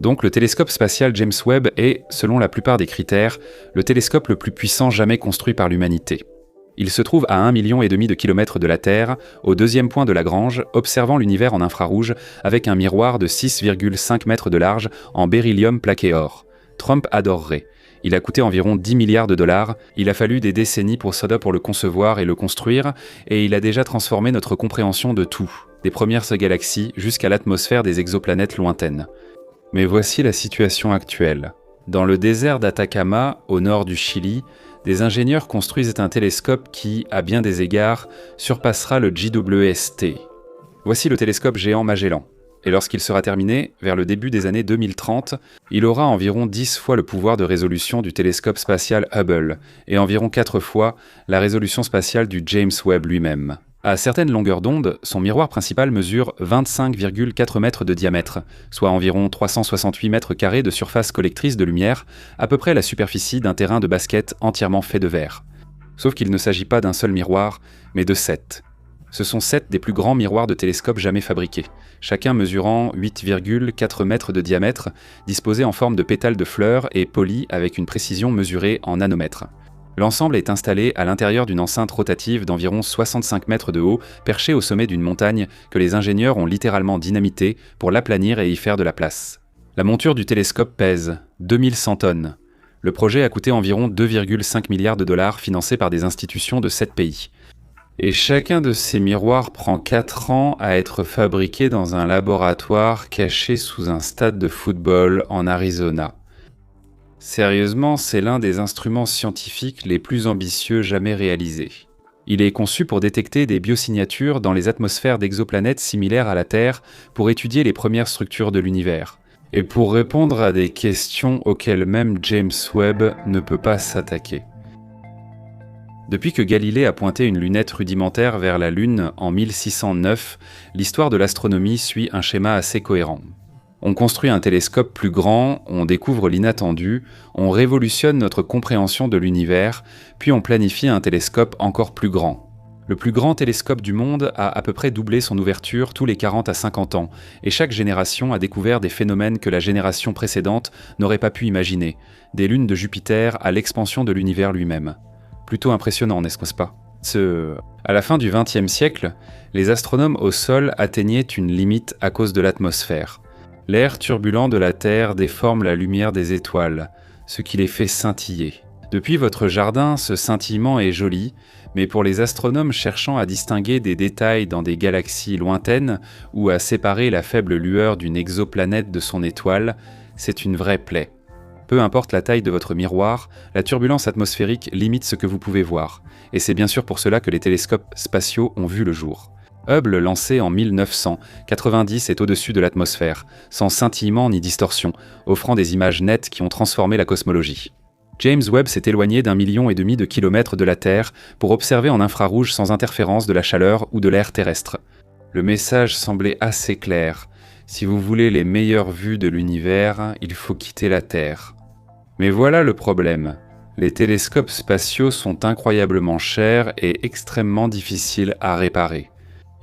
Donc le télescope spatial James Webb est, selon la plupart des critères, le télescope le plus puissant jamais construit par l'humanité. Il se trouve à 1,5 million de kilomètres de la Terre, au deuxième point de Lagrange, observant l'univers en infrarouge avec un miroir de 6,5 mètres de large en beryllium plaqué or. Trump adorerait. Il a coûté environ 10 milliards de dollars, il a fallu des décennies pour le concevoir et le construire, et il a déjà transformé notre compréhension de tout, des premières galaxies jusqu'à l'atmosphère des exoplanètes lointaines. Mais voici la situation actuelle. Dans le désert d'Atacama, au nord du Chili, des ingénieurs construisent un télescope qui, à bien des égards, surpassera le JWST. Voici le télescope géant Magellan. Et lorsqu'il sera terminé, vers le début des années 2030, il aura environ 10 fois le pouvoir de résolution du télescope spatial Hubble, et environ 4 fois la résolution spatiale du James Webb lui-même. À certaines longueurs d'onde, son miroir principal mesure 25,4 mètres de diamètre, soit environ 368 mètres carrés de surface collectrice de lumière, à peu près la superficie d'un terrain de basket entièrement fait de verre. Sauf qu'il ne s'agit pas d'un seul miroir, mais de 7. Ce sont 7 des plus grands miroirs de télescope jamais fabriqués, chacun mesurant 8,4 mètres de diamètre, disposés en forme de pétales de fleurs et polis avec une précision mesurée en nanomètres. L'ensemble est installé à l'intérieur d'une enceinte rotative d'environ 65 mètres de haut, perchée au sommet d'une montagne que les ingénieurs ont littéralement dynamitée pour l'aplanir et y faire de la place. La monture du télescope pèse 2100 tonnes. Le projet a coûté environ 2,5 milliards de dollars financés par des institutions de 7 pays. Et chacun de ces miroirs prend 4 ans à être fabriqué dans un laboratoire caché sous un stade de football en Arizona. Sérieusement, c'est l'un des instruments scientifiques les plus ambitieux jamais réalisés. Il est conçu pour détecter des biosignatures dans les atmosphères d'exoplanètes similaires à la Terre pour étudier les premières structures de l'univers, et pour répondre à des questions auxquelles même James Webb ne peut pas s'attaquer. Depuis que Galilée a pointé une lunette rudimentaire vers la Lune en 1609, l'histoire de l'astronomie suit un schéma assez cohérent. On construit un télescope plus grand, on découvre l'inattendu, on révolutionne notre compréhension de l'univers, puis on planifie un télescope encore plus grand. Le plus grand télescope du monde a à peu près doublé son ouverture tous les 40 à 50 ans, et chaque génération a découvert des phénomènes que la génération précédente n'aurait pas pu imaginer, des lunes de Jupiter à l'expansion de l'univers lui-même. Plutôt impressionnant, n'est-ce pas ? À la fin du XXe siècle, les astronomes au sol atteignaient une limite à cause de l'atmosphère. L'air turbulent de la Terre déforme la lumière des étoiles, ce qui les fait scintiller. Depuis votre jardin, ce scintillement est joli, mais pour les astronomes cherchant à distinguer des détails dans des galaxies lointaines ou à séparer la faible lueur d'une exoplanète de son étoile, c'est une vraie plaie. Peu importe la taille de votre miroir, la turbulence atmosphérique limite ce que vous pouvez voir, et c'est bien sûr pour cela que les télescopes spatiaux ont vu le jour. Hubble, lancé en 1990, est au-dessus de l'atmosphère, sans scintillement ni distorsion, offrant des images nettes qui ont transformé la cosmologie. James Webb s'est éloigné d'1,5 million de kilomètres de la Terre pour observer en infrarouge sans interférence de la chaleur ou de l'air terrestre. Le message semblait assez clair. Si vous voulez les meilleures vues de l'univers, il faut quitter la Terre. Mais voilà le problème. Les télescopes spatiaux sont incroyablement chers et extrêmement difficiles à réparer.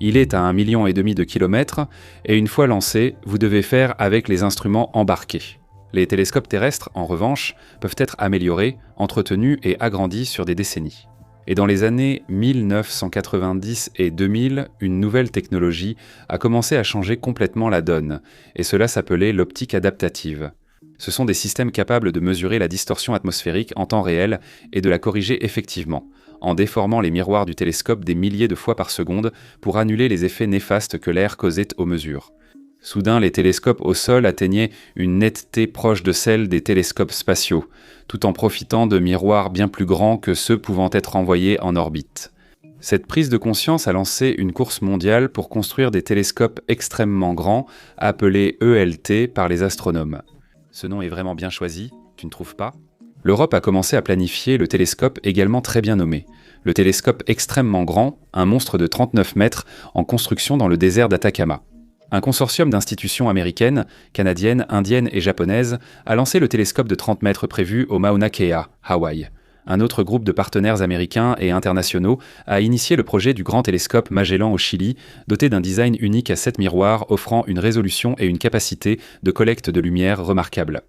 Il est à 1,5 million de kilomètres et une fois lancé, vous devez faire avec les instruments embarqués. Les télescopes terrestres, en revanche, peuvent être améliorés, entretenus et agrandis sur des décennies. Et dans les années 1990 et 2000, une nouvelle technologie a commencé à changer complètement la donne, et cela s'appelait l'optique adaptative. Ce sont des systèmes capables de mesurer la distorsion atmosphérique en temps réel et de la corriger effectivement, en déformant les miroirs du télescope des milliers de fois par seconde pour annuler les effets néfastes que l'air causait aux mesures. Soudain, les télescopes au sol atteignaient une netteté proche de celle des télescopes spatiaux, tout en profitant de miroirs bien plus grands que ceux pouvant être envoyés en orbite. Cette prise de conscience a lancé une course mondiale pour construire des télescopes extrêmement grands, appelés ELT par les astronomes. Ce nom est vraiment bien choisi, tu ne trouves pas ? L'Europe a commencé à planifier le télescope également très bien nommé. Le télescope extrêmement grand, un monstre de 39 mètres en construction dans le désert d'Atacama. Un consortium d'institutions américaines, canadiennes, indiennes et japonaises a lancé le télescope de 30 mètres prévu au Mauna Kea, Hawaï. Un autre groupe de partenaires américains et internationaux a initié le projet du grand télescope Magellan au Chili, doté d'un design unique à 7 miroirs offrant une résolution et une capacité de collecte de lumière remarquables.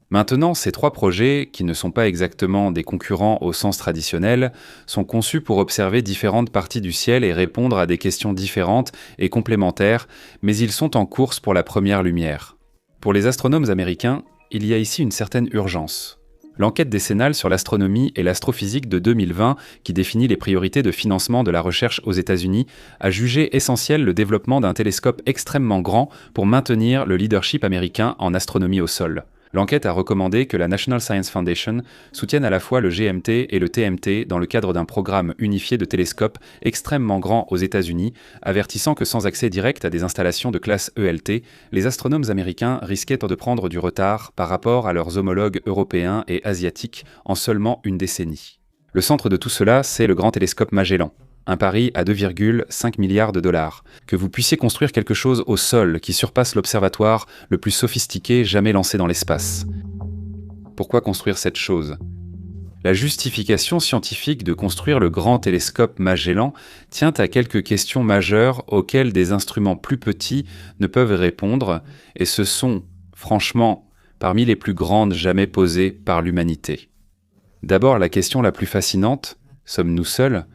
Maintenant, ces 3 projets, qui ne sont pas exactement des concurrents au sens traditionnel, sont conçus pour observer différentes parties du ciel et répondre à des questions différentes et complémentaires, mais ils sont en course pour la première lumière. Pour les astronomes américains, il y a ici une certaine urgence. L'enquête décennale sur l'astronomie et l'astrophysique de 2020, qui définit les priorités de financement de la recherche aux États-Unis, a jugé essentiel le développement d'un télescope extrêmement grand pour maintenir le leadership américain en astronomie au sol. L'enquête a recommandé que la National Science Foundation soutienne à la fois le GMT et le TMT dans le cadre d'un programme unifié de télescopes extrêmement grand aux États-Unis, avertissant que sans accès direct à des installations de classe ELT, les astronomes américains risquaient de prendre du retard par rapport à leurs homologues européens et asiatiques en seulement une décennie. Le centre de tout cela, c'est le grand télescope Magellan. Un pari à 2,5 milliards de dollars. Que vous puissiez construire quelque chose au sol qui surpasse l'observatoire le plus sophistiqué jamais lancé dans l'espace. Pourquoi construire cette chose ? La justification scientifique de construire le grand télescope Magellan tient à quelques questions majeures auxquelles des instruments plus petits ne peuvent répondre, et ce sont, franchement, parmi les plus grandes jamais posées par l'humanité. D'abord, la question la plus fascinante, sommes-nous seuls ?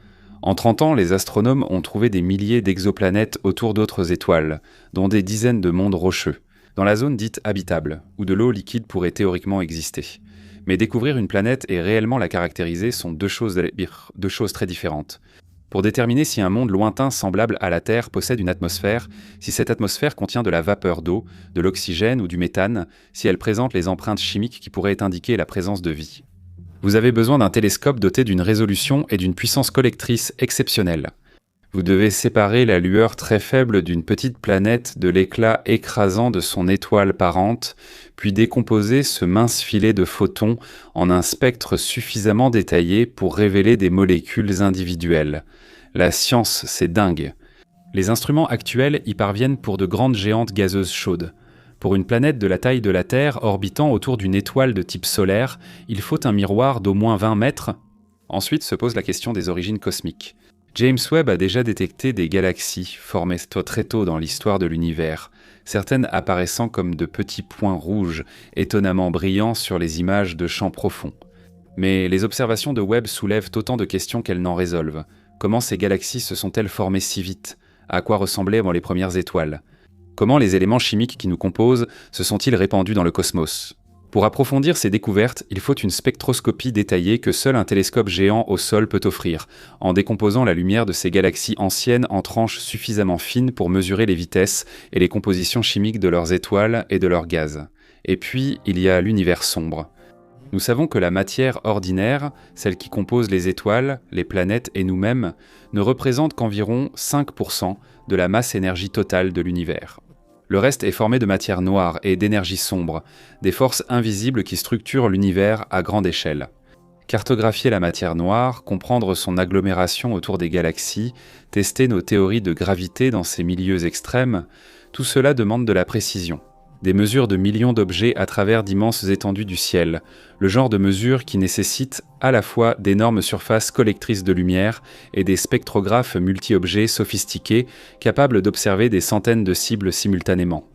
En 30 ans, les astronomes ont trouvé des milliers d'exoplanètes autour d'autres étoiles, dont des dizaines de mondes rocheux, dans la zone dite habitable, où de l'eau liquide pourrait théoriquement exister. Mais découvrir une planète et réellement la caractériser sont deux choses très différentes. Pour déterminer si un monde lointain semblable à la Terre possède une atmosphère, si cette atmosphère contient de la vapeur d'eau, de l'oxygène ou du méthane, si elle présente les empreintes chimiques qui pourraient indiquer la présence de vie. Vous avez besoin d'un télescope doté d'une résolution et d'une puissance collectrice exceptionnelle. Vous devez séparer la lueur très faible d'une petite planète de l'éclat écrasant de son étoile parente, puis décomposer ce mince filet de photons en un spectre suffisamment détaillé pour révéler des molécules individuelles. La science, c'est dingue. Les instruments actuels y parviennent pour de grandes géantes gazeuses chaudes. Pour une planète de la taille de la Terre orbitant autour d'une étoile de type solaire, il faut un miroir d'au moins 20 mètres. Ensuite se pose la question des origines cosmiques. James Webb a déjà détecté des galaxies formées très tôt dans l'histoire de l'univers, certaines apparaissant comme de petits points rouges, étonnamment brillants sur les images de champs profonds. Mais les observations de Webb soulèvent autant de questions qu'elles n'en résolvent. Comment ces galaxies se sont-elles formées si vite ? À quoi ressemblaient les premières étoiles ? Comment les éléments chimiques qui nous composent se sont-ils répandus dans le cosmos ? Pour approfondir ces découvertes, il faut une spectroscopie détaillée que seul un télescope géant au sol peut offrir, en décomposant la lumière de ces galaxies anciennes en tranches suffisamment fines pour mesurer les vitesses et les compositions chimiques de leurs étoiles et de leurs gaz. Et puis, il y a l'univers sombre. Nous savons que la matière ordinaire, celle qui compose les étoiles, les planètes et nous-mêmes, ne représente qu'environ 5% de la masse énergie totale de l'univers. Le reste est formé de matière noire et d'énergie sombre, des forces invisibles qui structurent l'univers à grande échelle. Cartographier la matière noire, comprendre son agglomération autour des galaxies, tester nos théories de gravité dans ces milieux extrêmes, tout cela demande de la précision. Des mesures de millions d'objets à travers d'immenses étendues du ciel, le genre de mesures qui nécessitent à la fois d'énormes surfaces collectrices de lumière et des spectrographes multi-objets sophistiqués capables d'observer des centaines de cibles simultanément.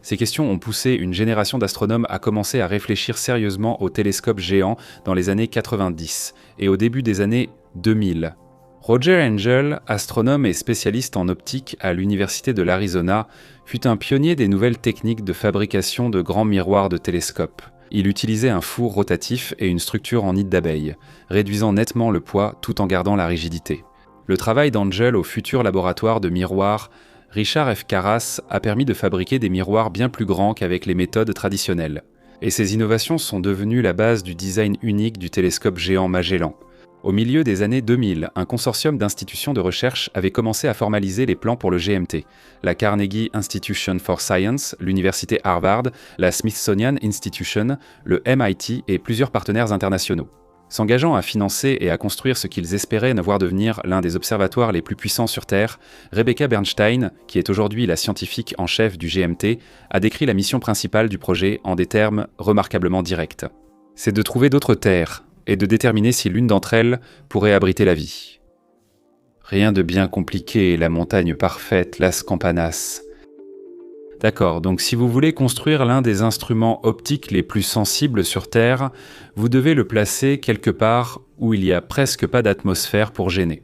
Ces questions ont poussé une génération d'astronomes à commencer à réfléchir sérieusement aux télescopes géants dans les années 90 et au début des années 2000. Roger Angell, astronome et spécialiste en optique à l'Université de l'Arizona, fut un pionnier des nouvelles techniques de fabrication de grands miroirs de télescope. Il utilisait un four rotatif et une structure en nid d'abeille, réduisant nettement le poids tout en gardant la rigidité. Le travail d'Angell au futur laboratoire de miroirs Richard F. Karras a permis de fabriquer des miroirs bien plus grands qu'avec les méthodes traditionnelles. Et ces innovations sont devenues la base du design unique du télescope géant Magellan. Au milieu des années 2000, un consortium d'institutions de recherche avait commencé à formaliser les plans pour le GMT. La Carnegie Institution for Science, l'Université Harvard, la Smithsonian Institution, le MIT et plusieurs partenaires internationaux. S'engageant à financer et à construire ce qu'ils espéraient ne voir devenir l'un des observatoires les plus puissants sur Terre, Rebecca Bernstein, qui est aujourd'hui la scientifique en chef du GMT, a décrit la mission principale du projet en des termes remarquablement directs. C'est de trouver d'autres terres, et de déterminer si l'une d'entre elles pourrait abriter la vie. Rien de bien compliqué, la montagne parfaite, Las Campanas. D'accord, donc si vous voulez construire l'un des instruments optiques les plus sensibles sur Terre, vous devez le placer quelque part où il n'y a presque pas d'atmosphère pour gêner.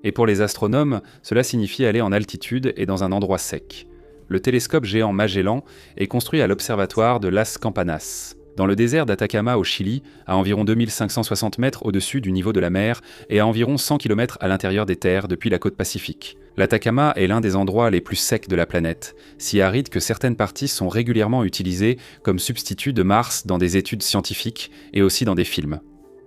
Et pour les astronomes, cela signifie aller en altitude et dans un endroit sec. Le télescope géant Magellan est construit à l'observatoire de Las Campanas, dans le désert d'Atacama au Chili, à environ 2560 mètres au-dessus du niveau de la mer et à environ 100 km à l'intérieur des terres depuis la côte Pacifique. L'Atacama est l'un des endroits les plus secs de la planète, si aride que certaines parties sont régulièrement utilisées comme substitut de Mars dans des études scientifiques et aussi dans des films.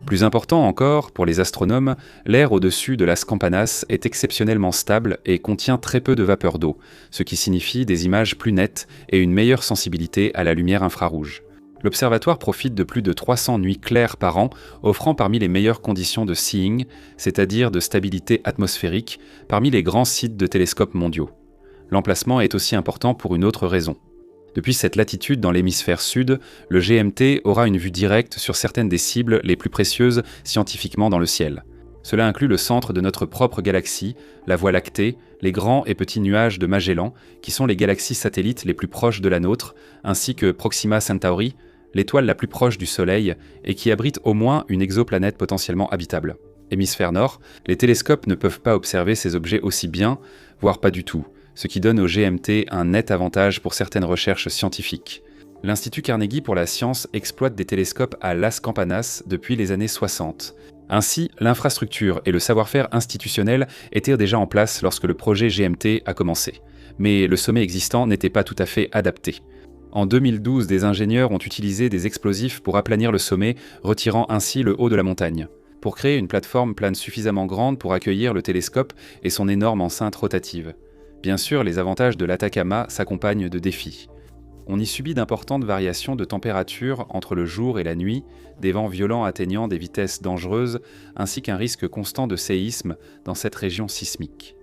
Plus important encore, pour les astronomes, l'air au-dessus de Las Campanas est exceptionnellement stable et contient très peu de vapeur d'eau, ce qui signifie des images plus nettes et une meilleure sensibilité à la lumière infrarouge. L'observatoire profite de plus de 300 nuits claires par an, offrant parmi les meilleures conditions de seeing, c'est-à-dire de stabilité atmosphérique, parmi les grands sites de télescopes mondiaux. L'emplacement est aussi important pour une autre raison. Depuis cette latitude dans l'hémisphère sud, le GMT aura une vue directe sur certaines des cibles les plus précieuses scientifiquement dans le ciel. Cela inclut le centre de notre propre galaxie, la Voie lactée, les grands et petits nuages de Magellan, qui sont les galaxies satellites les plus proches de la nôtre, ainsi que Proxima Centauri, l'étoile la plus proche du Soleil et qui abrite au moins une exoplanète potentiellement habitable. Hémisphère nord, les télescopes ne peuvent pas observer ces objets aussi bien, voire pas du tout, ce qui donne au GMT un net avantage pour certaines recherches scientifiques. L'Institut Carnegie pour la science exploite des télescopes à Las Campanas depuis les années 60. Ainsi, l'infrastructure et le savoir-faire institutionnel étaient déjà en place lorsque le projet GMT a commencé. Mais le sommet existant n'était pas tout à fait adapté. En 2012, des ingénieurs ont utilisé des explosifs pour aplanir le sommet, retirant ainsi le haut de la montagne. Pour créer une plateforme plane suffisamment grande pour accueillir le télescope et son énorme enceinte rotative. Bien sûr, les avantages de l'Atacama s'accompagnent de défis. On y subit d'importantes variations de température entre le jour et la nuit, des vents violents atteignant des vitesses dangereuses, ainsi qu'un risque constant de séisme dans cette région sismique.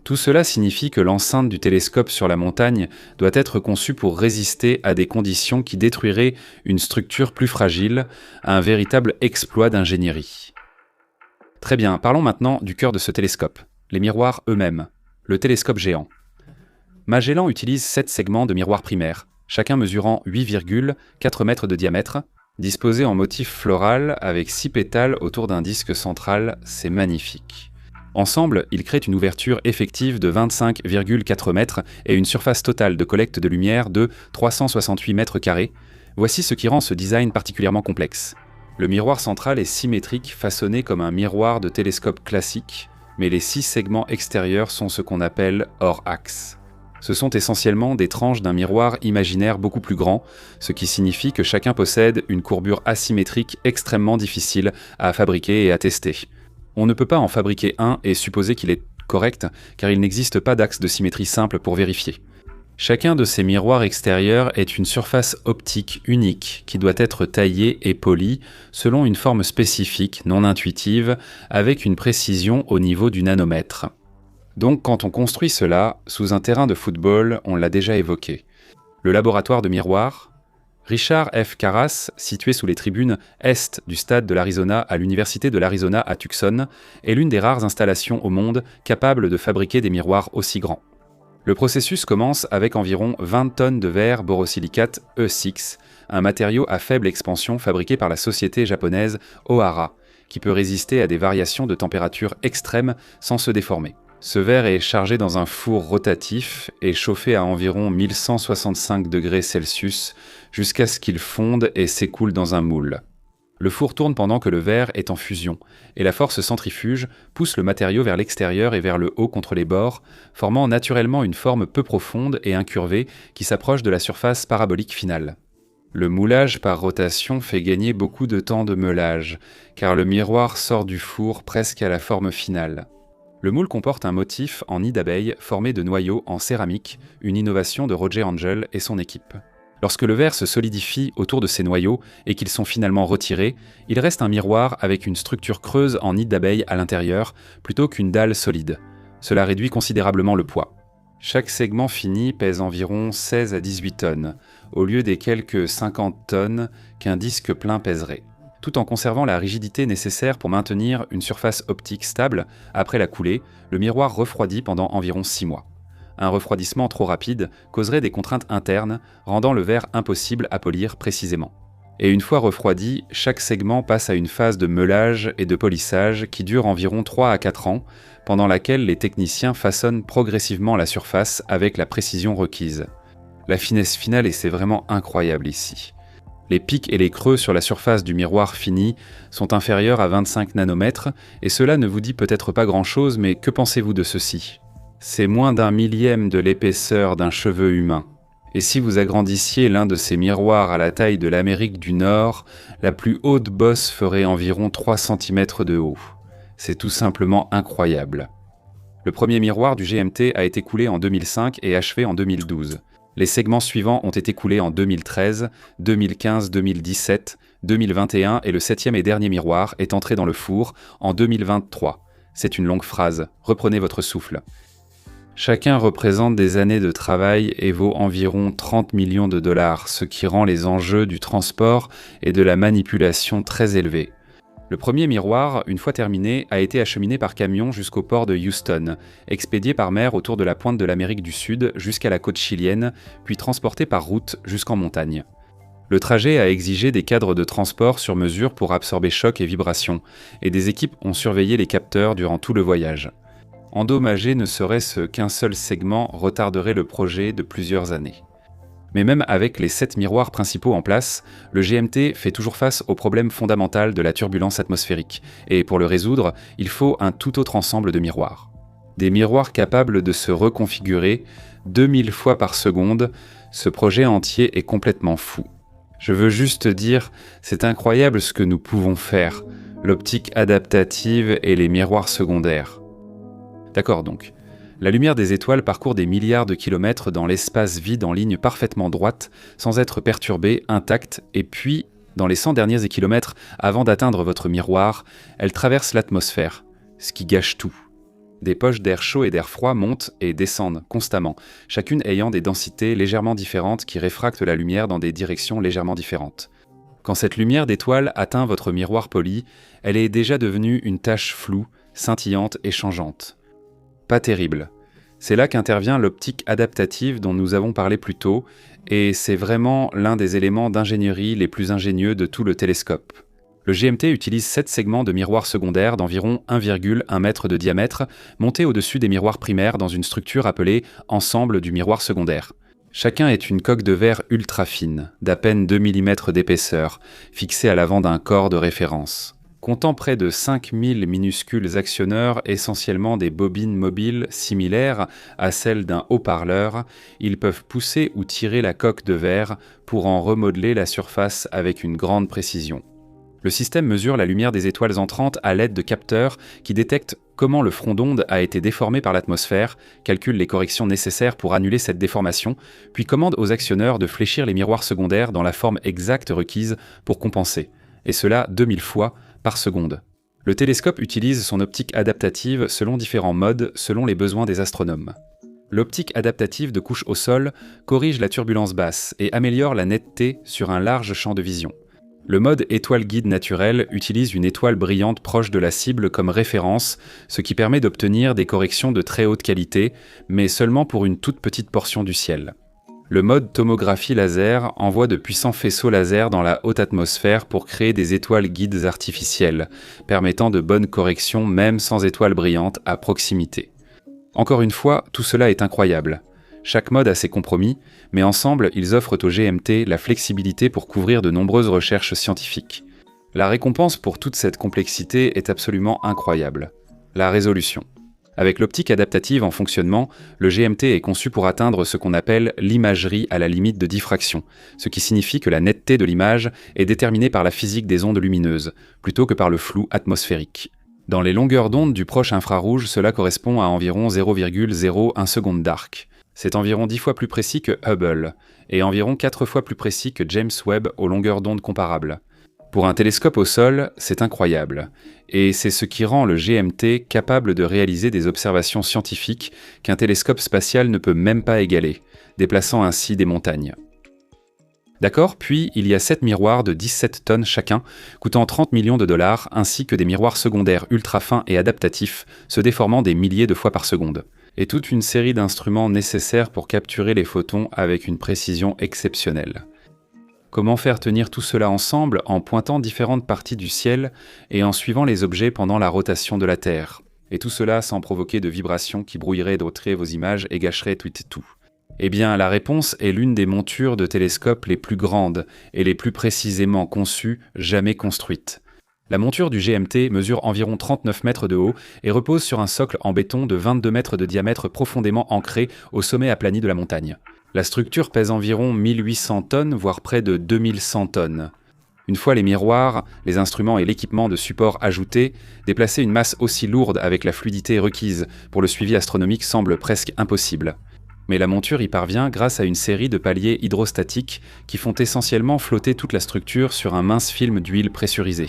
Tout cela signifie que l'enceinte du télescope sur la montagne doit être conçue pour résister à des conditions qui détruiraient une structure plus fragile, un véritable exploit d'ingénierie. Très bien, parlons maintenant du cœur de ce télescope, les miroirs eux-mêmes, le télescope géant. Magellan utilise 7 segments de miroirs primaires, chacun mesurant 8,4 mètres de diamètre, disposés en motif floral avec 6 pétales autour d'un disque central, c'est magnifique. Ensemble, ils créent une ouverture effective de 25,4 mètres et une surface totale de collecte de lumière de 368 mètres carrés. Voici ce qui rend ce design particulièrement complexe. Le miroir central est symétrique, façonné comme un miroir de télescope classique, mais les 6 segments extérieurs sont ce qu'on appelle hors-axe. Ce sont essentiellement des tranches d'un miroir imaginaire beaucoup plus grand, ce qui signifie que chacun possède une courbure asymétrique extrêmement difficile à fabriquer et à tester. On ne peut pas en fabriquer un et supposer qu'il est correct, car il n'existe pas d'axe de symétrie simple pour vérifier. Chacun de ces miroirs extérieurs est une surface optique unique qui doit être taillée et polie selon une forme spécifique, non intuitive, avec une précision au niveau du nanomètre. Donc quand on construit cela, sous un terrain de football, on l'a déjà évoqué. Le laboratoire de miroirs, Richard F. Karras, situé sous les tribunes est du stade de l'Arizona à l'université de l'Arizona à Tucson, est l'une des rares installations au monde capables de fabriquer des miroirs aussi grands. Le processus commence avec environ 20 tonnes de verre borosilicate E6, un matériau à faible expansion fabriqué par la société japonaise Ohara, qui peut résister à des variations de température extrêmes sans se déformer. Ce verre est chargé dans un four rotatif et chauffé à environ 1165 degrés Celsius jusqu'à ce qu'il fonde et s'écoule dans un moule. Le four tourne pendant que le verre est en fusion et la force centrifuge pousse le matériau vers l'extérieur et vers le haut contre les bords, formant naturellement une forme peu profonde et incurvée qui s'approche de la surface parabolique finale. Le moulage par rotation fait gagner beaucoup de temps de meulage, car le miroir sort du four presque à la forme finale. Le moule comporte un motif en nid d'abeille formé de noyaux en céramique, une innovation de Roger Angel et son équipe. Lorsque le verre se solidifie autour de ces noyaux et qu'ils sont finalement retirés, il reste un miroir avec une structure creuse en nid d'abeille à l'intérieur, plutôt qu'une dalle solide. Cela réduit considérablement le poids. Chaque segment fini pèse environ 16 à 18 tonnes, au lieu des quelques 50 tonnes qu'un disque plein pèserait. tout en conservant la rigidité nécessaire pour maintenir une surface optique stable. Après la coulée, le miroir refroidit pendant environ 6 mois. Un refroidissement trop rapide causerait des contraintes internes, rendant le verre impossible à polir précisément. Et une fois refroidi, chaque segment passe à une phase de meulage et de polissage qui dure environ 3 à 4 ans, pendant laquelle les techniciens façonnent progressivement la surface avec la précision requise. La finesse finale, et c'est vraiment incroyable ici. Les pics et les creux sur la surface du miroir fini sont inférieurs à 25 nanomètres, et cela ne vous dit peut-être pas grand-chose, mais que pensez-vous de ceci ? C'est moins d'un millième de l'épaisseur d'un cheveu humain. Et si vous agrandissiez l'un de ces miroirs à la taille de l'Amérique du Nord, la plus haute bosse ferait environ 3 cm de haut. C'est tout simplement incroyable. Le premier miroir du GMT a été coulé en 2005 et achevé en 2012. Les segments suivants ont été coulés en 2013, 2015, 2017, 2021 et le 7e et dernier miroir est entré dans le four en 2023. C'est une longue phrase, reprenez votre souffle. Chacun représente des années de travail et vaut environ 30 millions de dollars, ce qui rend les enjeux du transport et de la manipulation très élevés. Le premier miroir, une fois terminé, a été acheminé par camion jusqu'au port de Houston, expédié par mer autour de la pointe de l'Amérique du Sud jusqu'à la côte chilienne, puis transporté par route jusqu'en montagne. Le trajet a exigé des cadres de transport sur mesure pour absorber chocs et vibrations, et des équipes ont surveillé les capteurs durant tout le voyage. Endommager ne serait-ce qu'un seul segment retarderait le projet de plusieurs années. Mais même avec les 7 miroirs principaux en place, le GMT fait toujours face au problème fondamental de la turbulence atmosphérique, et pour le résoudre, il faut un tout autre ensemble de miroirs. Des miroirs capables de se reconfigurer 2000 fois par seconde, ce projet entier est complètement fou. Je veux juste dire, c'est incroyable ce que nous pouvons faire, l'optique adaptative et les miroirs secondaires. D'accord donc. La lumière des étoiles parcourt des milliards de kilomètres dans l'espace vide en ligne parfaitement droite, sans être perturbée, intacte, et puis, dans les 100 derniers kilomètres avant d'atteindre votre miroir, elle traverse l'atmosphère, ce qui gâche tout. Des poches d'air chaud et d'air froid montent et descendent constamment, chacune ayant des densités légèrement différentes qui réfractent la lumière dans des directions légèrement différentes. Quand cette lumière d'étoile atteint votre miroir poli, elle est déjà devenue une tache floue, scintillante et changeante. Pas terrible. C'est là qu'intervient l'optique adaptative dont nous avons parlé plus tôt, et c'est vraiment l'un des éléments d'ingénierie les plus ingénieux de tout le télescope. Le GMT utilise 7 segments de miroirs secondaires d'environ 1,1 mètre de diamètre, montés au-dessus des miroirs primaires dans une structure appelée « ensemble du miroir secondaire ». Chacun est une coque de verre ultra fine, d'à peine 2 mm d'épaisseur, fixée à l'avant d'un corps de référence. Comptant près de 5000 minuscules actionneurs, essentiellement des bobines mobiles similaires à celles d'un haut-parleur, ils peuvent pousser ou tirer la coque de verre pour en remodeler la surface avec une grande précision. Le système mesure la lumière des étoiles entrantes à l'aide de capteurs qui détectent comment le front d'onde a été déformé par l'atmosphère, calcule les corrections nécessaires pour annuler cette déformation, puis commande aux actionneurs de fléchir les miroirs secondaires dans la forme exacte requise pour compenser, et cela 2000 fois par seconde. Le télescope utilise son optique adaptative selon différents modes, selon les besoins des astronomes. L'optique adaptative de couche au sol corrige la turbulence basse et améliore la netteté sur un large champ de vision. Le mode étoile guide naturelle utilise une étoile brillante proche de la cible comme référence, ce qui permet d'obtenir des corrections de très haute qualité, mais seulement pour une toute petite portion du ciel. Le mode tomographie laser envoie de puissants faisceaux laser dans la haute atmosphère pour créer des étoiles guides artificielles, permettant de bonnes corrections même sans étoiles brillantes à proximité. Encore une fois, tout cela est incroyable. Chaque mode a ses compromis, mais ensemble, ils offrent au GMT la flexibilité pour couvrir de nombreuses recherches scientifiques. La récompense pour toute cette complexité est absolument incroyable. La résolution. Avec l'optique adaptative en fonctionnement, le GMT est conçu pour atteindre ce qu'on appelle l'imagerie à la limite de diffraction, ce qui signifie que la netteté de l'image est déterminée par la physique des ondes lumineuses, plutôt que par le flou atmosphérique. Dans les longueurs d'onde du proche infrarouge, cela correspond à environ 0,01 seconde d'arc. C'est environ 10 fois plus précis que Hubble, et environ 4 fois plus précis que James Webb aux longueurs d'onde comparables. Pour un télescope au sol, c'est incroyable, et c'est ce qui rend le GMT capable de réaliser des observations scientifiques qu'un télescope spatial ne peut même pas égaler, déplaçant ainsi des montagnes. D'accord, puis il y a 7 miroirs de 17 tonnes chacun, coûtant 30 millions de dollars, ainsi que des miroirs secondaires ultra fins et adaptatifs, se déformant des milliers de fois par seconde. Et toute une série d'instruments nécessaires pour capturer les photons avec une précision exceptionnelle. Comment faire tenir tout cela ensemble en pointant différentes parties du ciel et en suivant les objets pendant la rotation de la Terre? Et tout cela sans provoquer de vibrations qui brouilleraient d'autres vos images et gâcheraient tout et tout. Eh bien, la réponse est l'une des montures de télescopes les plus grandes et les plus précisément conçues jamais construites. La monture du GMT mesure environ 39 mètres de haut et repose sur un socle en béton de 22 mètres de diamètre profondément ancré au sommet aplani de la montagne. La structure pèse environ 1800 tonnes, voire près de 2100 tonnes. Une fois les miroirs, les instruments et l'équipement de support ajoutés, déplacer une masse aussi lourde avec la fluidité requise pour le suivi astronomique semble presque impossible. Mais la monture y parvient grâce à une série de paliers hydrostatiques qui font essentiellement flotter toute la structure sur un mince film d'huile pressurisé.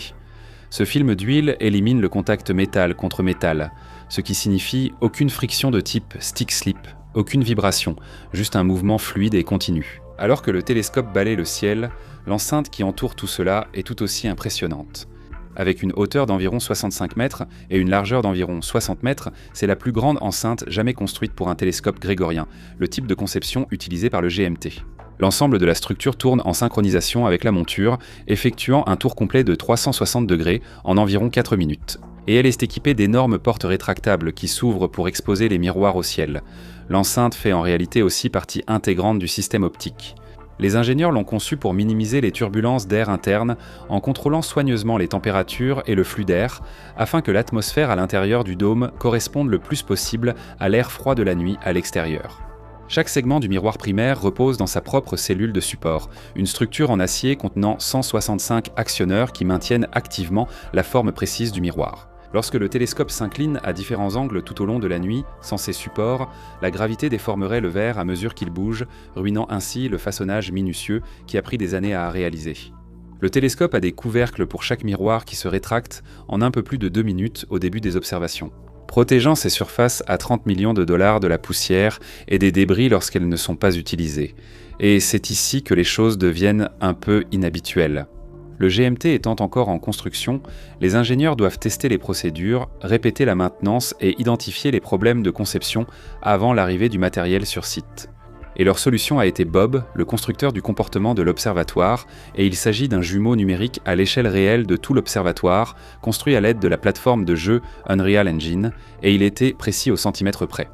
Ce film d'huile élimine le contact métal contre métal, ce qui signifie aucune friction de type stick-slip, aucune vibration, juste un mouvement fluide et continu. Alors que le télescope balaie le ciel, l'enceinte qui entoure tout cela est tout aussi impressionnante. Avec une hauteur d'environ 65 mètres et une largeur d'environ 60 mètres, c'est la plus grande enceinte jamais construite pour un télescope grégorien, le type de conception utilisé par le GMT. L'ensemble de la structure tourne en synchronisation avec la monture, effectuant un tour complet de 360 degrés en environ 4 minutes. Et elle est équipée d'énormes portes rétractables qui s'ouvrent pour exposer les miroirs au ciel. L'enceinte fait en réalité aussi partie intégrante du système optique. Les ingénieurs l'ont conçu pour minimiser les turbulences d'air interne en contrôlant soigneusement les températures et le flux d'air, afin que l'atmosphère à l'intérieur du dôme corresponde le plus possible à l'air froid de la nuit à l'extérieur. Chaque segment du miroir primaire repose dans sa propre cellule de support, une structure en acier contenant 165 actionneurs qui maintiennent activement la forme précise du miroir. Lorsque le télescope s'incline à différents angles tout au long de la nuit, sans ces supports, la gravité déformerait le verre à mesure qu'il bouge, ruinant ainsi le façonnage minutieux qui a pris des années à réaliser. Le télescope a des couvercles pour chaque miroir qui se rétractent en un peu plus de 2 minutes au début des observations, protégeant ces surfaces à 30 millions de dollars de la poussière et des débris lorsqu'elles ne sont pas utilisées. Et c'est ici que les choses deviennent un peu inhabituelles. Le GMT étant encore en construction, les ingénieurs doivent tester les procédures, répéter la maintenance et identifier les problèmes de conception avant l'arrivée du matériel sur site. Et leur solution a été Bob, le constructeur du comportement de l'observatoire, et il s'agit d'un jumeau numérique à l'échelle réelle de tout l'observatoire, construit à l'aide de la plateforme de jeu Unreal Engine, et il était précis au centimètre près.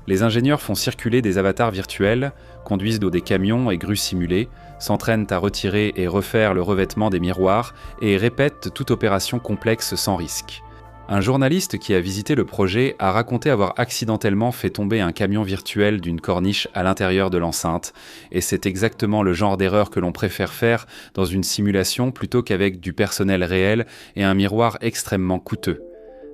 Les ingénieurs font circuler des avatars virtuels, conduisent dans des camions et grues simulées, s'entraînent à retirer et refaire le revêtement des miroirs et répètent toute opération complexe sans risque. Un journaliste qui a visité le projet a raconté avoir accidentellement fait tomber un camion virtuel d'une corniche à l'intérieur de l'enceinte, et c'est exactement le genre d'erreur que l'on préfère faire dans une simulation plutôt qu'avec du personnel réel et un miroir extrêmement coûteux.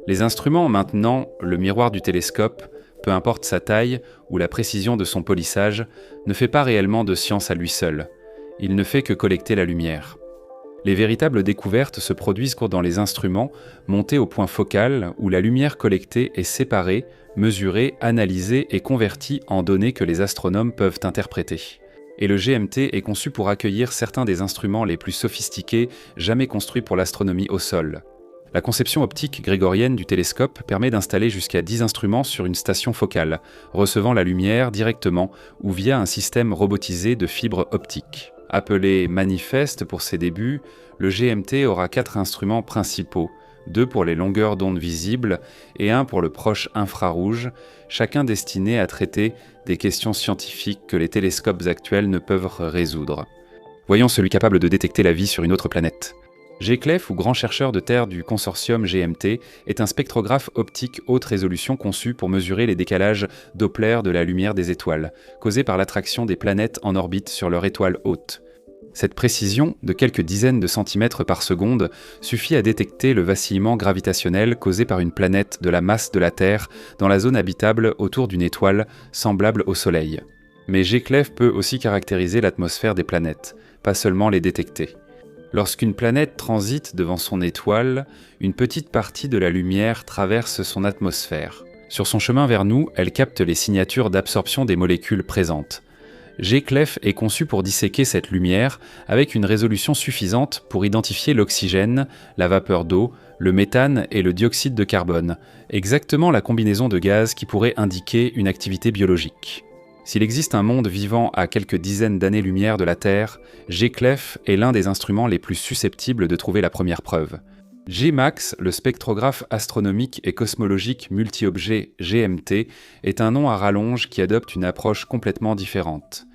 Les instruments maintenant, le miroir du télescope, peu importe sa taille ou la précision de son polissage, ne fait pas réellement de science à lui seul. Il ne fait que collecter la lumière. Les véritables découvertes se produisent dans les instruments montés au point focal où la lumière collectée est séparée, mesurée, analysée et convertie en données que les astronomes peuvent interpréter. Et le GMT est conçu pour accueillir certains des instruments les plus sophistiqués jamais construits pour l'astronomie au sol. La conception optique grégorienne du télescope permet d'installer jusqu'à 10 instruments sur une station focale, recevant la lumière directement ou via un système robotisé de fibres optiques. Appelé Manifest pour ses débuts, le GMT aura 4 instruments principaux, 2 pour les longueurs d'onde visibles et 1 pour le proche infrarouge, chacun destiné à traiter des questions scientifiques que les télescopes actuels ne peuvent résoudre. Voyons celui capable de détecter la vie sur une autre planète. GCLEF, ou grand chercheur de terre du consortium GMT, est un spectrographe optique haute résolution conçu pour mesurer les décalages Doppler de la lumière des étoiles, causés par l'attraction des planètes en orbite sur leur étoile hôte. Cette précision, de quelques dizaines de centimètres par seconde, suffit à détecter le vacillement gravitationnel causé par une planète de la masse de la Terre dans la zone habitable autour d'une étoile semblable au Soleil. Mais GCLEF peut aussi caractériser l'atmosphère des planètes, pas seulement les détecter. Lorsqu'une planète transite devant son étoile, une petite partie de la lumière traverse son atmosphère. Sur son chemin vers nous, elle capte les signatures d'absorption des molécules présentes. G-Clef est conçu pour disséquer cette lumière avec une résolution suffisante pour identifier l'oxygène, la vapeur d'eau, le méthane et le dioxyde de carbone, exactement la combinaison de gaz qui pourrait indiquer une activité biologique. S'il existe un monde vivant à quelques dizaines d'années-lumière de la Terre, G-Clef est l'un des instruments les plus susceptibles de trouver la première preuve. GMAX, le spectrographe astronomique et cosmologique multi-objet GMT, est un nom à rallonge qui adopte une approche complètement différente.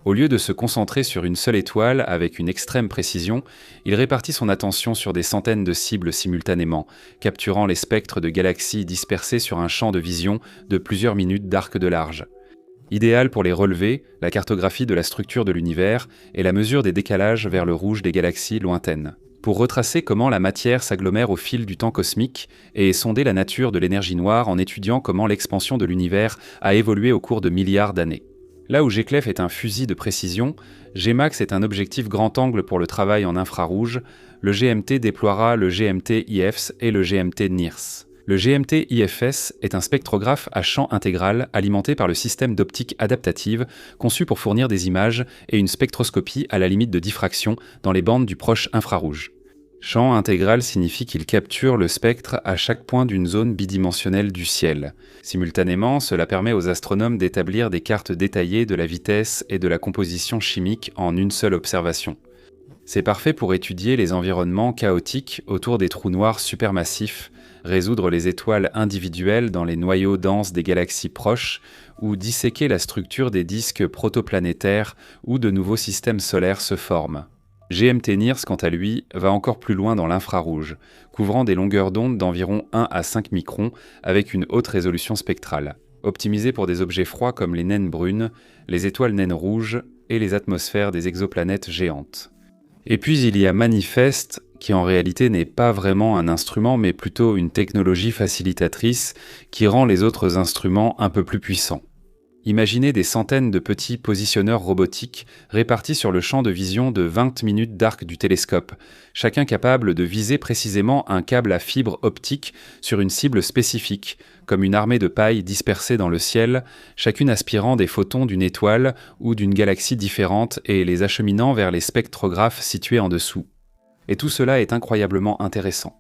Au lieu de se concentrer sur une seule étoile avec une extrême précision, il répartit son attention sur des centaines de cibles simultanément, capturant les spectres de galaxies dispersées sur un champ de vision de plusieurs minutes d'arc de large. Idéal pour les relever, la cartographie de la structure de l'univers et la mesure des décalages vers le rouge des galaxies lointaines. Pour retracer comment la matière s'agglomère au fil du temps cosmique et sonder la nature de l'énergie noire en étudiant comment l'expansion de l'univers a évolué au cours de milliards d'années. Là où G-Clef est un fusil de précision, GMAX est un objectif grand angle pour le travail en infrarouge. Le GMT déploiera le GMT IFS et le GMT NIRS. Le GMT IFS est un spectrographe à champ intégral alimenté par le système d'optique adaptative conçu pour fournir des images et une spectroscopie à la limite de diffraction dans les bandes du proche infrarouge. Champ intégral signifie qu'il capture le spectre à chaque point d'une zone bidimensionnelle du ciel. Simultanément, cela permet aux astronomes d'établir des cartes détaillées de la vitesse et de la composition chimique en une seule observation. C'est parfait pour étudier les environnements chaotiques autour des trous noirs supermassifs, résoudre les étoiles individuelles dans les noyaux denses des galaxies proches ou disséquer la structure des disques protoplanétaires où de nouveaux systèmes solaires se forment. GMT NIRS, quant à lui, va encore plus loin dans l'infrarouge, couvrant des longueurs d'onde d'environ 1 à 5 microns avec une haute résolution spectrale, optimisé pour des objets froids comme les naines brunes, les étoiles naines rouges et les atmosphères des exoplanètes géantes. Et puis il y a Manifest, qui en réalité n'est pas vraiment un instrument mais plutôt une technologie facilitatrice qui rend les autres instruments un peu plus puissants. Imaginez des centaines de petits positionneurs robotiques répartis sur le champ de vision de 20 minutes d'arc du télescope, chacun capable de viser précisément un câble à fibre optique sur une cible spécifique, comme une armée de pailles dispersées dans le ciel, chacune aspirant des photons d'une étoile ou d'une galaxie différente et les acheminant vers les spectrographes situés en dessous. Et tout cela est incroyablement intéressant.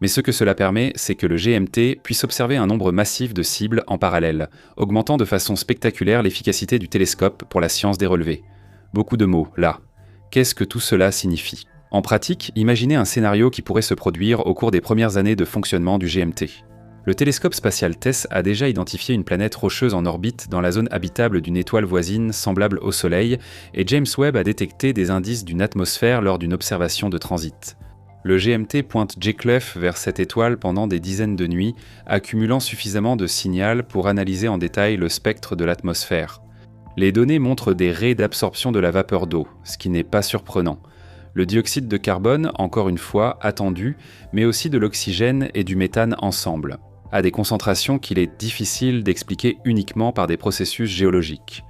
Mais ce que cela permet, c'est que le GMT puisse observer un nombre massif de cibles en parallèle, augmentant de façon spectaculaire l'efficacité du télescope pour la science des relevés. Beaucoup de mots, là. Qu'est-ce que tout cela signifie ? En pratique, imaginez un scénario qui pourrait se produire au cours des premières années de fonctionnement du GMT. Le télescope spatial TESS a déjà identifié une planète rocheuse en orbite dans la zone habitable d'une étoile voisine semblable au Soleil, et James Webb a détecté des indices d'une atmosphère lors d'une observation de transit. Le GMT pointe G-Clef vers cette étoile pendant des dizaines de nuits, accumulant suffisamment de signal pour analyser en détail le spectre de l'atmosphère. Les données montrent des raies d'absorption de la vapeur d'eau, ce qui n'est pas surprenant. Le dioxyde de carbone, encore une fois, attendu, mais aussi de l'oxygène et du méthane ensemble, à des concentrations qu'il est difficile d'expliquer uniquement par des processus géologiques.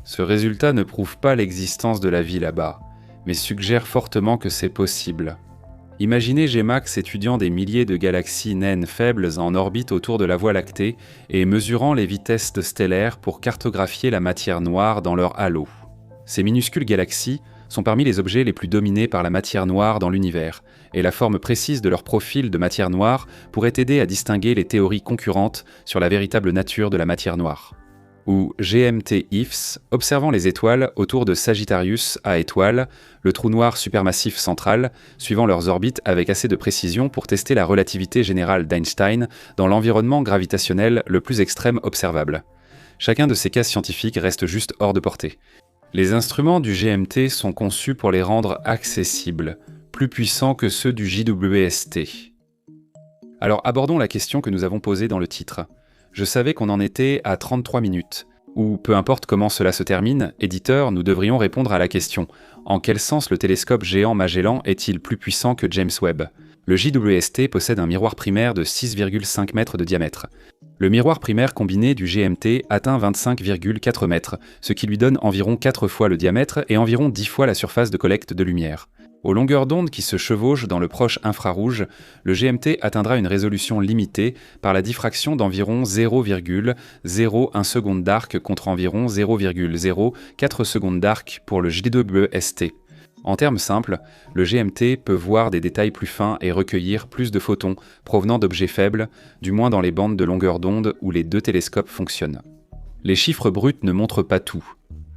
Ce résultat ne prouve pas l'existence de la vie là-bas, mais suggère fortement que c'est possible. Imaginez GMAX étudiant des milliers de galaxies naines faibles en orbite autour de la Voie lactée et mesurant les vitesses stellaires pour cartographier la matière noire dans leur halo. Ces minuscules galaxies sont parmi les objets les plus dominés par la matière noire dans l'univers, et la forme précise de leur profil de matière noire pourrait aider à distinguer les théories concurrentes sur la véritable nature de la matière noire. Ou GMT IFS, observant les étoiles autour de Sagittarius à étoile, le trou noir supermassif central, suivant leurs orbites avec assez de précision pour tester la relativité générale d'Einstein dans l'environnement gravitationnel le plus extrême observable. Chacun de ces cas scientifiques reste juste hors de portée. Les instruments du GMT sont conçus pour les rendre accessibles, plus puissants que ceux du JWST. Alors abordons la question que nous avons posée dans le titre. Je savais qu'on en était à 33 minutes. Ou peu importe comment cela se termine, éditeur, nous devrions répondre à la question. En quel sens le télescope géant Magellan est-il plus puissant que James Webb ? Le JWST possède un miroir primaire de 6,5 mètres de diamètre. Le miroir primaire combiné du GMT atteint 25,4 mètres, ce qui lui donne environ 4 fois le diamètre et environ 10 fois la surface de collecte de lumière. Aux longueurs d'onde qui se chevauchent dans le proche infrarouge, le GMT atteindra une résolution limitée par la diffraction d'environ 0,01 seconde d'arc contre environ 0,04 secondes d'arc pour le JWST. En termes simples, le GMT peut voir des détails plus fins et recueillir plus de photons provenant d'objets faibles, du moins dans les bandes de longueur d'onde où les deux télescopes fonctionnent. Les chiffres bruts ne montrent pas tout.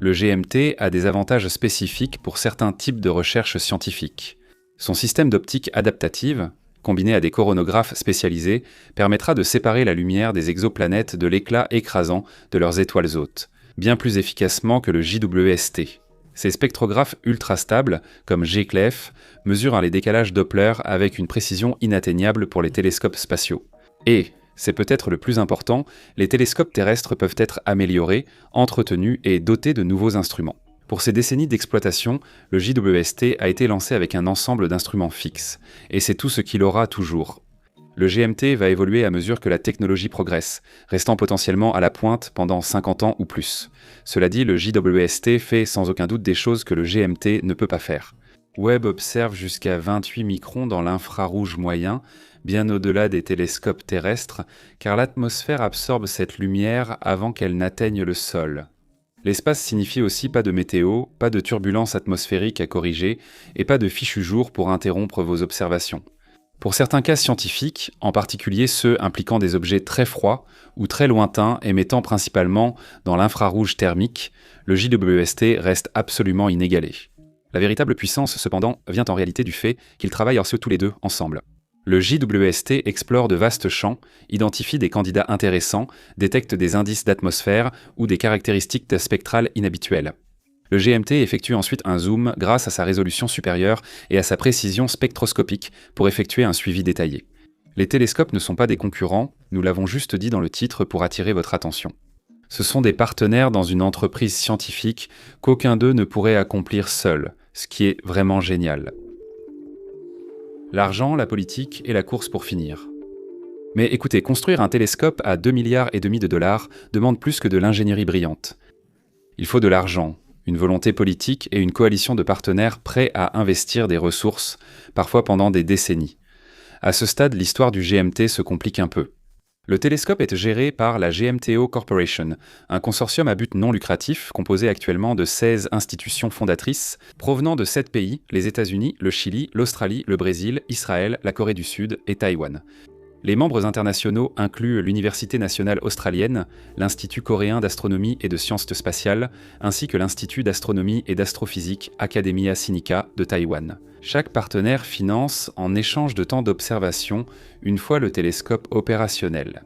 Le GMT a des avantages spécifiques pour certains types de recherches scientifiques. Son système d'optique adaptative, combiné à des coronographes spécialisés, permettra de séparer la lumière des exoplanètes de l'éclat écrasant de leurs étoiles hôtes, bien plus efficacement que le JWST. Ces spectrographes ultra stables, comme GCLEF, mesurent les décalages Doppler avec une précision inatteignable pour les télescopes spatiaux. Et, c'est peut-être le plus important, les télescopes terrestres peuvent être améliorés, entretenus et dotés de nouveaux instruments. Pour ces décennies d'exploitation, le JWST a été lancé avec un ensemble d'instruments fixes, et c'est tout ce qu'il aura toujours. Le GMT va évoluer à mesure que la technologie progresse, restant potentiellement à la pointe pendant 50 ans ou plus. Cela dit, le JWST fait sans aucun doute des choses que le GMT ne peut pas faire. Webb observe jusqu'à 28 microns dans l'infrarouge moyen, bien au-delà des télescopes terrestres, car l'atmosphère absorbe cette lumière avant qu'elle n'atteigne le sol. L'espace signifie aussi pas de météo, pas de turbulences atmosphériques à corriger, et pas de fichu jour pour interrompre vos observations. Pour certains cas scientifiques, en particulier ceux impliquant des objets très froids ou très lointains émettant principalement dans l'infrarouge thermique, le JWST reste absolument inégalé. La véritable puissance, cependant, vient en réalité du fait qu'ils travaillent tous les deux ensemble. Le JWST explore de vastes champs, identifie des candidats intéressants, détecte des indices d'atmosphère ou des caractéristiques spectrales inhabituelles. Le GMT effectue ensuite un zoom grâce à sa résolution supérieure et à sa précision spectroscopique pour effectuer un suivi détaillé. Les télescopes ne sont pas des concurrents, nous l'avons juste dit dans le titre pour attirer votre attention. Ce sont des partenaires dans une entreprise scientifique qu'aucun d'eux ne pourrait accomplir seul, ce qui est vraiment génial. L'argent, la politique et la course pour finir. Mais écoutez, construire un télescope à 2,5 milliards de dollars demande plus que de l'ingénierie brillante. Il faut de l'argent, une volonté politique et une coalition de partenaires prêts à investir des ressources, parfois pendant des décennies. À ce stade, l'histoire du GMT se complique un peu. Le télescope est géré par la GMTO Corporation, un consortium à but non lucratif composé actuellement de 16 institutions fondatrices provenant de 7 pays, les États-Unis, le Chili, l'Australie, le Brésil, Israël, la Corée du Sud et Taïwan. Les membres internationaux incluent l'Université nationale australienne, l'Institut coréen d'astronomie et de sciences spatiales, ainsi que l'Institut d'astronomie et d'astrophysique Academia Sinica de Taïwan. Chaque partenaire finance, en échange de temps d'observation, une fois le télescope opérationnel.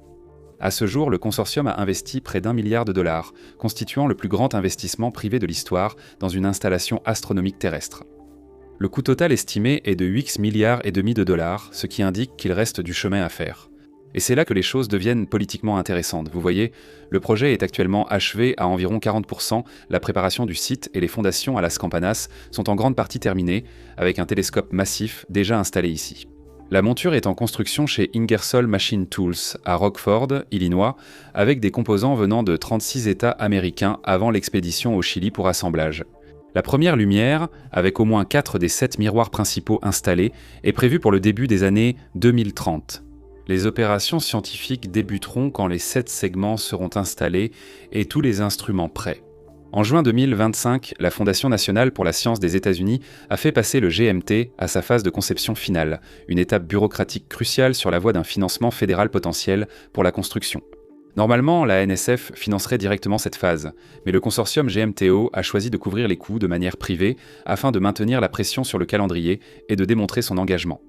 À ce jour, le consortium a investi près d'1 milliard de dollars, constituant le plus grand investissement privé de l'histoire dans une installation astronomique terrestre. Le coût total estimé est de 8,5 milliards de dollars, ce qui indique qu'il reste du chemin à faire. Et c'est là que les choses deviennent politiquement intéressantes. Vous voyez, le projet est actuellement achevé à environ 40%, la préparation du site et les fondations à Las Campanas sont en grande partie terminées, avec un télescope massif déjà installé ici. La monture est en construction chez Ingersoll Machine Tools, à Rockford, Illinois, avec des composants venant de 36 États américains avant l'expédition au Chili pour assemblage. La première lumière, avec au moins 4 des 7 miroirs principaux installés, est prévue pour le début des années 2030. Les opérations scientifiques débuteront quand les 7 segments seront installés et tous les instruments prêts. En juin 2025, la Fondation nationale pour la science des États-Unis a fait passer le GMT à sa phase de conception finale, une étape bureaucratique cruciale sur la voie d'un financement fédéral potentiel pour la construction. Normalement, la NSF financerait directement cette phase, mais le consortium GMTO a choisi de couvrir les coûts de manière privée afin de maintenir la pression sur le calendrier et de démontrer son engagement.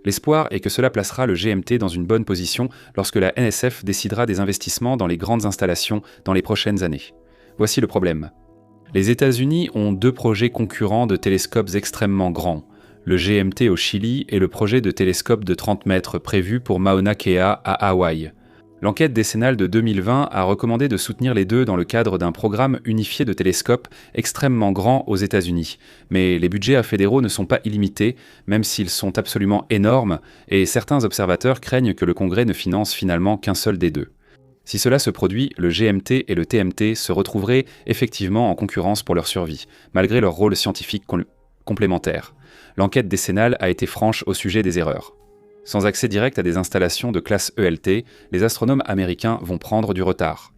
L'espoir est que cela placera le GMT dans une bonne position lorsque la NSF décidera des investissements dans les grandes installations dans les prochaines années. Voici le problème. Les États-Unis ont 2 projets concurrents de télescopes extrêmement grands, le GMT au Chili et le projet de télescope de 30 mètres prévu pour Mauna Kea à Hawaï. L'enquête décennale de 2020 a recommandé de soutenir les deux dans le cadre d'un programme unifié de télescopes extrêmement grand aux États-Unis. Mais les budgets fédéraux ne sont pas illimités, même s'ils sont absolument énormes, et certains observateurs craignent que le Congrès ne finance finalement qu'un seul des deux. Si cela se produit, le GMT et le TMT se retrouveraient effectivement en concurrence pour leur survie, malgré leur rôle scientifique complémentaires. L'enquête décennale a été franche au sujet des erreurs. Sans accès direct à des installations de classe ELT, les astronomes américains vont prendre du retard.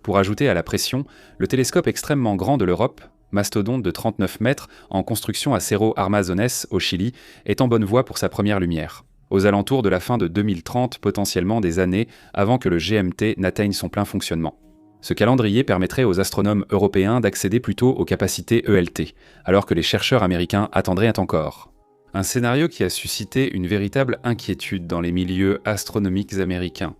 Pour ajouter à la pression, le télescope extrêmement grand de l'Europe, mastodonte de 39 mètres en construction à Cerro Armazones au Chili, est en bonne voie pour sa première lumière, aux alentours de la fin de 2030, potentiellement des années avant que le GMT n'atteigne son plein fonctionnement. Ce calendrier permettrait aux astronomes européens d'accéder plutôt aux capacités ELT, alors que les chercheurs américains attendraient encore. Un scénario qui a suscité une véritable inquiétude dans les milieux astronomiques américains.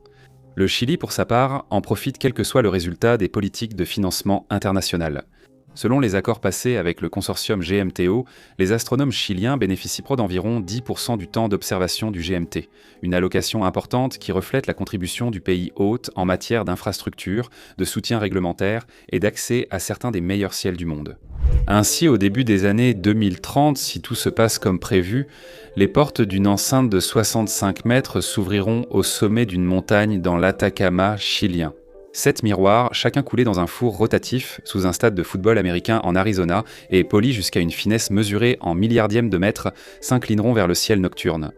Le Chili, pour sa part, en profite quel que soit le résultat des politiques de financement international. Selon les accords passés avec le consortium GMTO, les astronomes chiliens bénéficieront d'environ 10% du temps d'observation du GMT, une allocation importante qui reflète la contribution du pays hôte en matière d'infrastructures, de soutien réglementaire et d'accès à certains des meilleurs ciels du monde. Ainsi, au début des années 2030, si tout se passe comme prévu, les portes d'une enceinte de 65 mètres s'ouvriront au sommet d'une montagne dans l'Atacama chilien. 7 miroirs, chacun coulé dans un four rotatif sous un stade de football américain en Arizona et polis jusqu'à une finesse mesurée en milliardièmes de mètre, s'inclineront vers le ciel nocturne.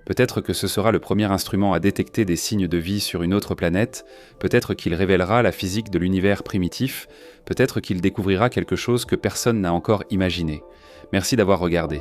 Peut-être que ce sera le premier instrument à détecter des signes de vie sur une autre planète, peut-être qu'il révélera la physique de l'univers primitif, peut-être qu'il découvrira quelque chose que personne n'a encore imaginé. Merci d'avoir regardé.